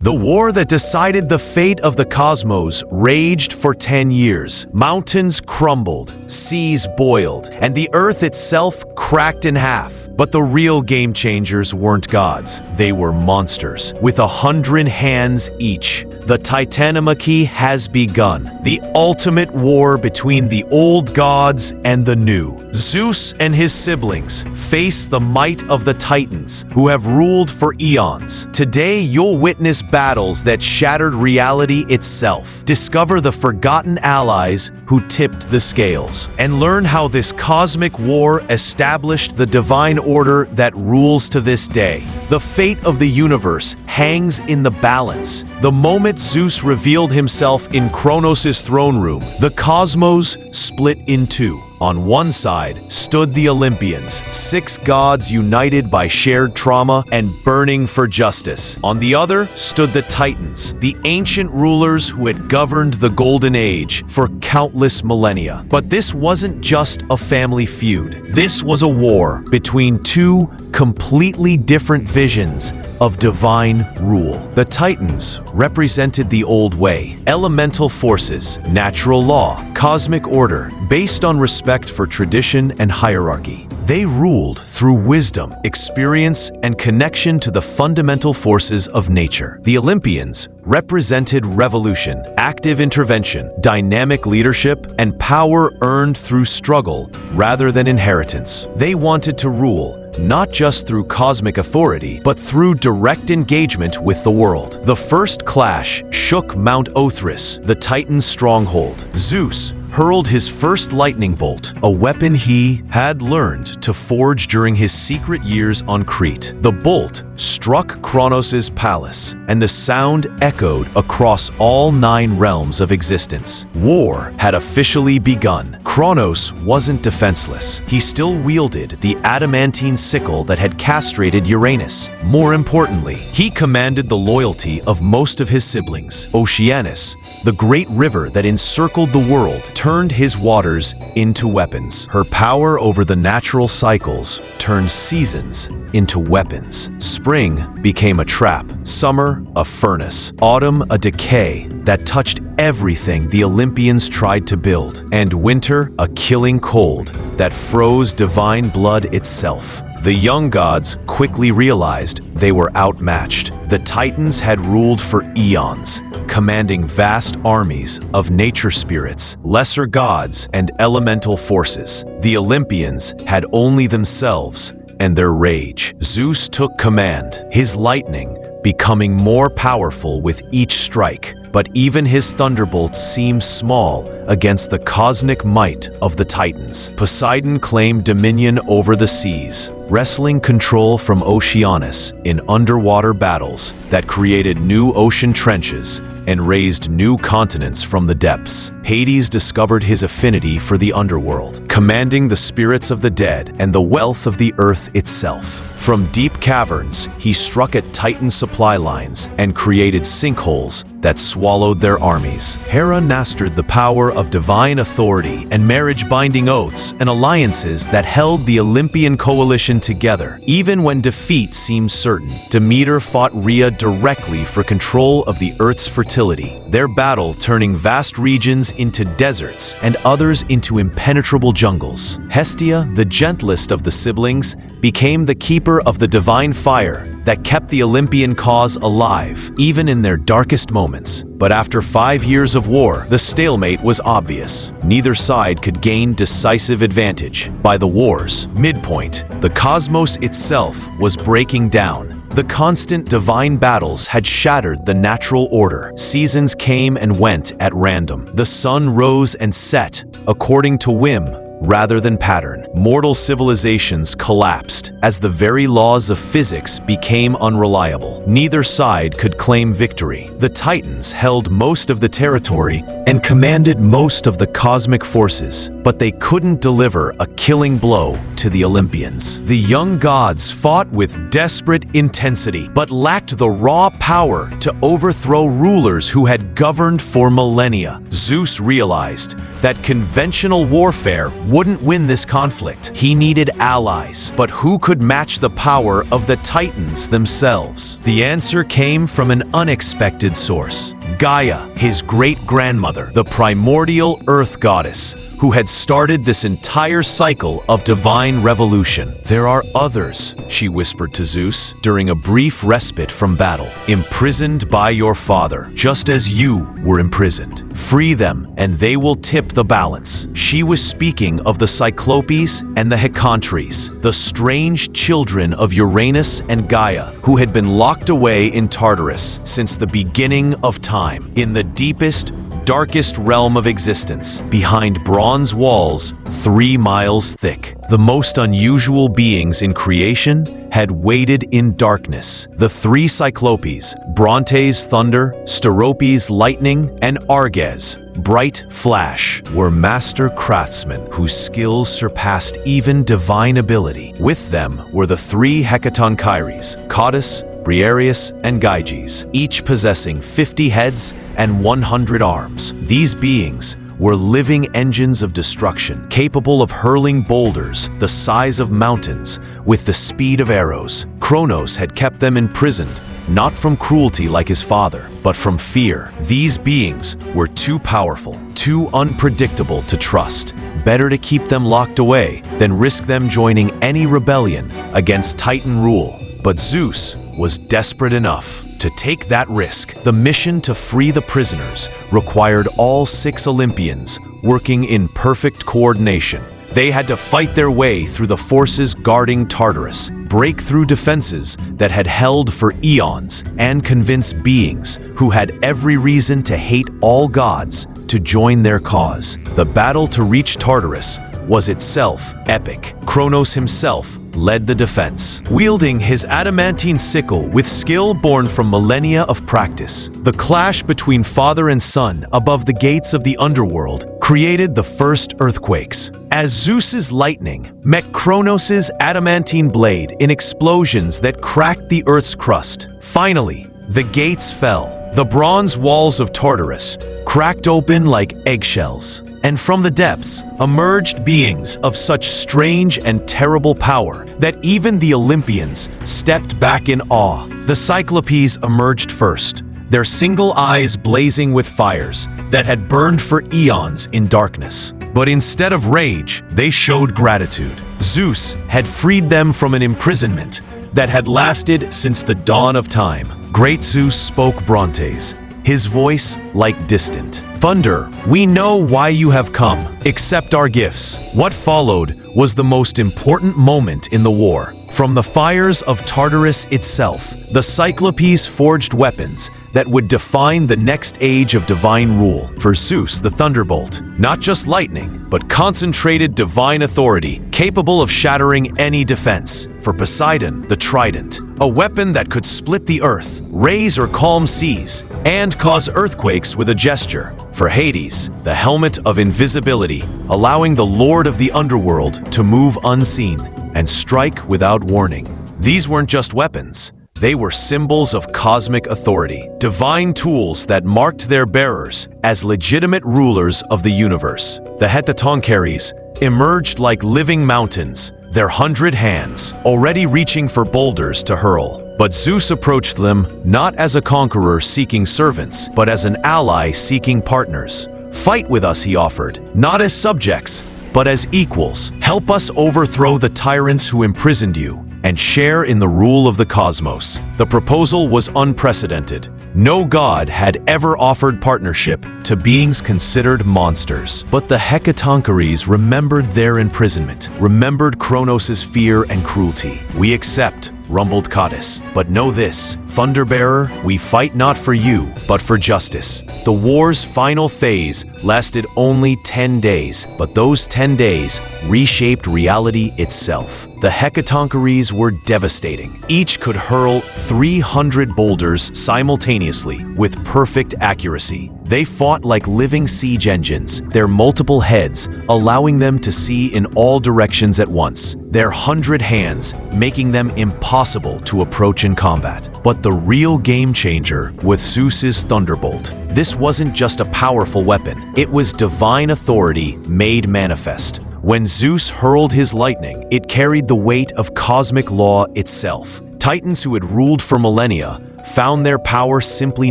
The war that decided the fate of the cosmos raged for 10 years. Mountains crumbled, seas boiled, and the earth itself cracked in half. But the real game changers weren't gods. They were monsters, with 100 hands each. The Titanomachy has begun, the ultimate war between the old gods and the new. Zeus and his siblings face the might of the Titans, who have ruled for eons. Today, you'll witness battles that shattered reality itself. Discover the forgotten allies who tipped the scales, and learn how this cosmic war established the divine order that rules to this day. The fate of the universe hangs in the balance. The moment Zeus revealed himself in Kronos' throne room, the cosmos split in two. On one side stood the Olympians, 6 gods united by shared trauma and burning for justice. On the other stood the Titans, the ancient rulers who had governed the Golden Age for countless millennia. But this wasn't just a family feud. This was a war between two completely different visions of divine rule. The Titans represented the old way, elemental forces, natural law, cosmic order, based on respect for tradition and hierarchy. They ruled through wisdom, experience, and connection to the fundamental forces of nature. The Olympians represented revolution, active intervention, dynamic leadership, and power earned through struggle rather than inheritance. They wanted to rule, not just through cosmic authority, but through direct engagement with the world. The first clash shook Mount Othrys, the Titan's stronghold. Zeus hurled his first lightning bolt, a weapon he had learned to forge during his secret years on Crete. The bolt struck Kronos' palace, and the sound echoed across all 9 realms of existence. War had officially begun. Kronos wasn't defenseless. He still wielded the adamantine sickle that had castrated Uranus. More importantly, he commanded the loyalty of most of his siblings. Oceanus, the great river that encircled the world, turned his waters into weapons. Her power over the natural cycles turned seasons into weapons. Spring became a trap, summer a furnace, autumn a decay that touched everything the Olympians tried to build, and winter a killing cold that froze divine blood itself. The young gods quickly realized they were outmatched. The Titans had ruled for eons, commanding vast armies of nature spirits, lesser gods, and elemental forces. The Olympians had only themselves and their rage. Zeus took command, his lightning becoming more powerful with each strike. But even his thunderbolts seemed small against the cosmic might of the Titans. Poseidon claimed dominion over the seas, wresting control from Oceanus in underwater battles that created new ocean trenches and raised new continents from the depths. Hades discovered his affinity for the underworld, commanding the spirits of the dead and the wealth of the earth itself. From deep caverns, he struck at Titan supply lines and created sinkholes that swallowed their armies. Hera mastered the power of divine authority and marriage-binding oaths and alliances that held the Olympian coalition together. Even when defeat seemed certain, Demeter fought Rhea directly for control of the Earth's fertility, their battle turning vast regions into deserts and others into impenetrable jungles. Hestia, the gentlest of the siblings, became the keeper of the divine fire that kept the Olympian cause alive, even in their darkest moments. But after 5 years of war, the stalemate was obvious. Neither side could gain decisive advantage. By the war's midpoint, the cosmos itself was breaking down. The constant divine battles had shattered the natural order. Seasons came and went at random. The sun rose and set according to whim rather than pattern. Mortal civilizations collapsed as the very laws of physics became unreliable. Neither side could claim victory. The Titans held most of the territory and commanded most of the cosmic forces, but they couldn't deliver a killing blow to the Olympians. The young gods fought with desperate intensity, but lacked the raw power to overthrow rulers who had governed for millennia. Zeus realized that conventional warfare wouldn't win this conflict. He needed allies, but who could match the power of the Titans themselves? The answer came from an unexpected source. Gaia, his great-grandmother, the primordial earth goddess, who had started this entire cycle of divine revolution. "There are others," she whispered to Zeus during a brief respite from battle, "imprisoned by your father, just as you were imprisoned. Free them, and they will tip the balance." She was speaking of the Cyclopes and the Hecatoncheires, the strange children of Uranus and Gaia, who had been locked away in Tartarus since the beginning of time, in the deepest, darkest realm of existence, behind bronze walls 3 miles thick. The most unusual beings in creation had waited in darkness. The 3 Cyclopes, Brontes thunder, Steropes lightning, and Arges bright flash, were master craftsmen whose skills surpassed even divine ability. With them were the 3 Hecatoncheires, Cottus, Briareus, and Gyges, each possessing 50 heads and 100 arms. These beings were living engines of destruction, capable of hurling boulders the size of mountains with the speed of arrows. Kronos had kept them imprisoned, not from cruelty like his father, but from fear. These beings were too powerful, too unpredictable to trust. Better to keep them locked away than risk them joining any rebellion against Titan rule. But Zeus was desperate enough to take that risk. The mission to free the prisoners required all 6 Olympians working in perfect coordination. They had to fight their way through the forces guarding Tartarus, break through defenses that had held for eons, and convince beings who had every reason to hate all gods to join their cause. The battle to reach Tartarus was itself epic. Kronos himself led the defense, wielding his adamantine sickle with skill born from millennia of practice. The clash between father and son above the gates of the underworld created the first earthquakes, as Zeus's lightning met Kronos's adamantine blade in explosions that cracked the earth's crust. Finally, the gates fell. The bronze walls of Tartarus cracked open like eggshells, and from the depths emerged beings of such strange and terrible power that even the Olympians stepped back in awe. The Cyclopes emerged first, their single eyes blazing with fires that had burned for eons in darkness. But instead of rage, they showed gratitude. Zeus had freed them from an imprisonment that had lasted since the dawn of time. Great Zeus spoke Brontes, his voice like distant. "Thunder, we know why you have come. Accept our gifts." What followed was the most important moment in the war. From the fires of Tartarus itself, the Cyclopes forged weapons that would define the next age of divine rule. For Zeus, the thunderbolt, not just lightning, but concentrated divine authority, capable of shattering any defense. For Poseidon, the trident, a weapon that could split the earth, raise or calm seas, and cause earthquakes with a gesture. For Hades, the helmet of invisibility, allowing the lord of the underworld to move unseen and strike without warning. These weren't just weapons. They were symbols of cosmic authority, divine tools that marked their bearers as legitimate rulers of the universe. The Hecatoncheires emerged like living mountains, their 100 hands already reaching for boulders to hurl. But Zeus approached them not as a conqueror seeking servants, but as an ally seeking partners. "Fight with us," he offered, "not as subjects, but as equals. Help us overthrow the tyrants who imprisoned you, and share in the rule of the cosmos." The proposal was unprecedented. No god had ever offered partnership to beings considered monsters. But the Hecatoncheires remembered their imprisonment, remembered Kronos' fear and cruelty. "We accept," rumbled Cottus. "But know this, Thunderbearer, we fight not for you, but for justice." The war's final phase lasted only 10 days, but those 10 days reshaped reality itself. The Hecatoncheires were devastating. Each could hurl 300 boulders simultaneously with perfect accuracy. They fought like living siege engines, their multiple heads allowing them to see in all directions at once, their 100 hands making them impossible to approach in combat. But the real game changer was Zeus's thunderbolt. This wasn't just a powerful weapon, it was divine authority made manifest. When Zeus hurled his lightning, it carried the weight of cosmic law itself. Titans who had ruled for millennia found their power simply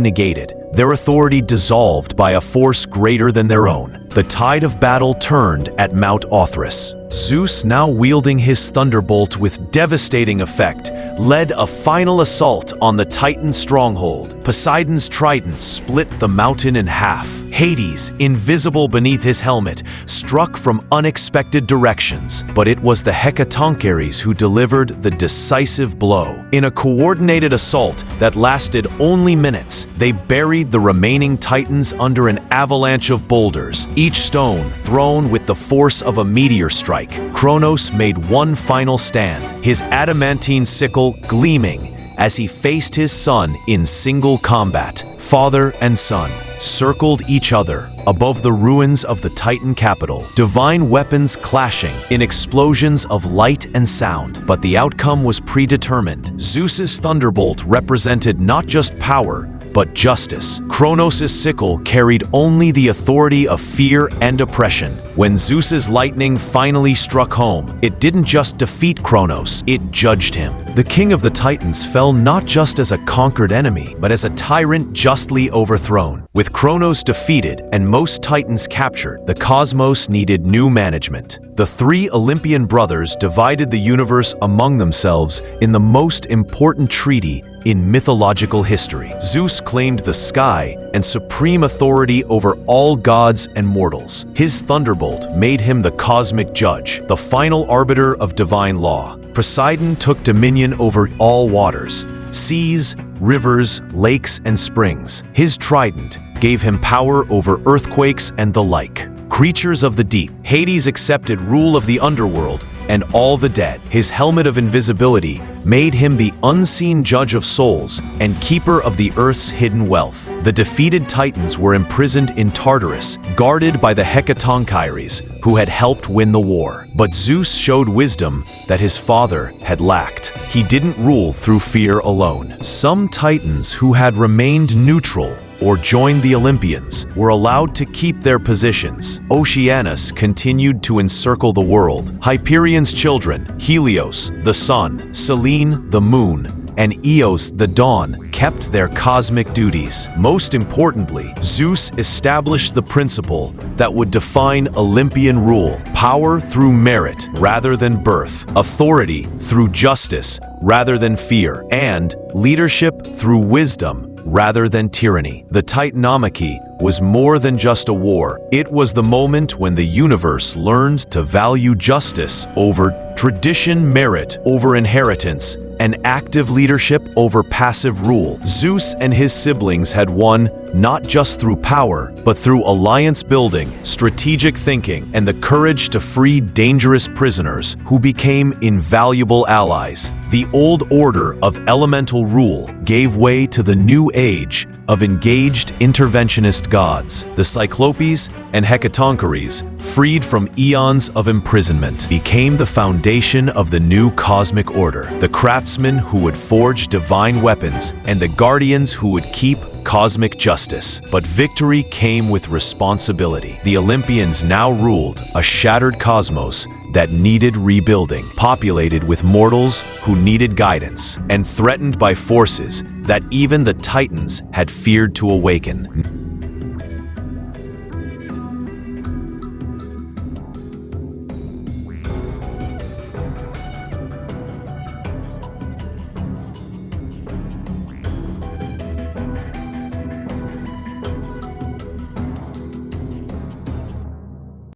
negated, their authority dissolved by a force greater than their own. The tide of battle turned at Mount Othrys. Zeus, now wielding his thunderbolt with devastating effect, led a final assault on the Titan stronghold. Poseidon's trident split the mountain in half. Hades, invisible beneath his helmet, struck from unexpected directions, but it was the Hecatoncheires who delivered the decisive blow. In a coordinated assault that lasted only minutes, they buried the remaining Titans under an avalanche of boulders, each stone thrown with the force of a meteor strike. Kronos made one final stand, his adamantine sickle gleaming as he faced his son in single combat. Father and son circled each other above the ruins of the Titan capital, divine weapons clashing in explosions of light and sound. But the outcome was predetermined. Zeus's thunderbolt represented not just power, but justice. Kronos' sickle carried only the authority of fear and oppression. When Zeus's lightning finally struck home, it didn't just defeat Kronos, it judged him. The king of the Titans fell not just as a conquered enemy, but as a tyrant justly overthrown. With Kronos defeated and most Titans captured, the cosmos needed new management. The three Olympian brothers divided the universe among themselves in the most important treaty in mythological history. Zeus claimed the sky and supreme authority over all gods and mortals. His thunderbolt made him the cosmic judge, the final arbiter of divine law. Poseidon took dominion over all waters, seas, rivers, lakes, and springs. His trident gave him power over earthquakes and the like. Creatures of the deep. Hades accepted rule of the underworld and all the dead. His helmet of invisibility made him the unseen judge of souls and keeper of the earth's hidden wealth. The defeated Titans were imprisoned in Tartarus, guarded by the Hecatoncheires, who had helped win the war. But Zeus showed wisdom that his father had lacked. He didn't rule through fear alone. Some Titans who had remained neutral or joined the Olympians were allowed to keep their positions. Oceanus continued to encircle the world. Hyperion's children, Helios, the sun, Selene, the moon, and Eos, the dawn, kept their cosmic duties. Most importantly, Zeus established the principle that would define Olympian rule: power through merit rather than birth, authority through justice rather than fear, and leadership through wisdom rather than tyranny. The Titanomachy was more than just a war. It was the moment when the universe learned to value justice over tradition, merit over inheritance, and active leadership over passive rule. Zeus and his siblings had won not just through power, but through alliance building, strategic thinking, and the courage to free dangerous prisoners who became invaluable allies. The old order of elemental rule gave way to the new age of engaged interventionist gods. The Cyclopes and Hecatoncheires, freed from eons of imprisonment, became the foundation of the new cosmic order, the craftsmen who would forge divine weapons and the guardians who would keep cosmic justice. But victory came with responsibility. The Olympians now ruled a shattered cosmos that needed rebuilding, populated with mortals who needed guidance, and threatened by forces that even the Titans had feared to awaken.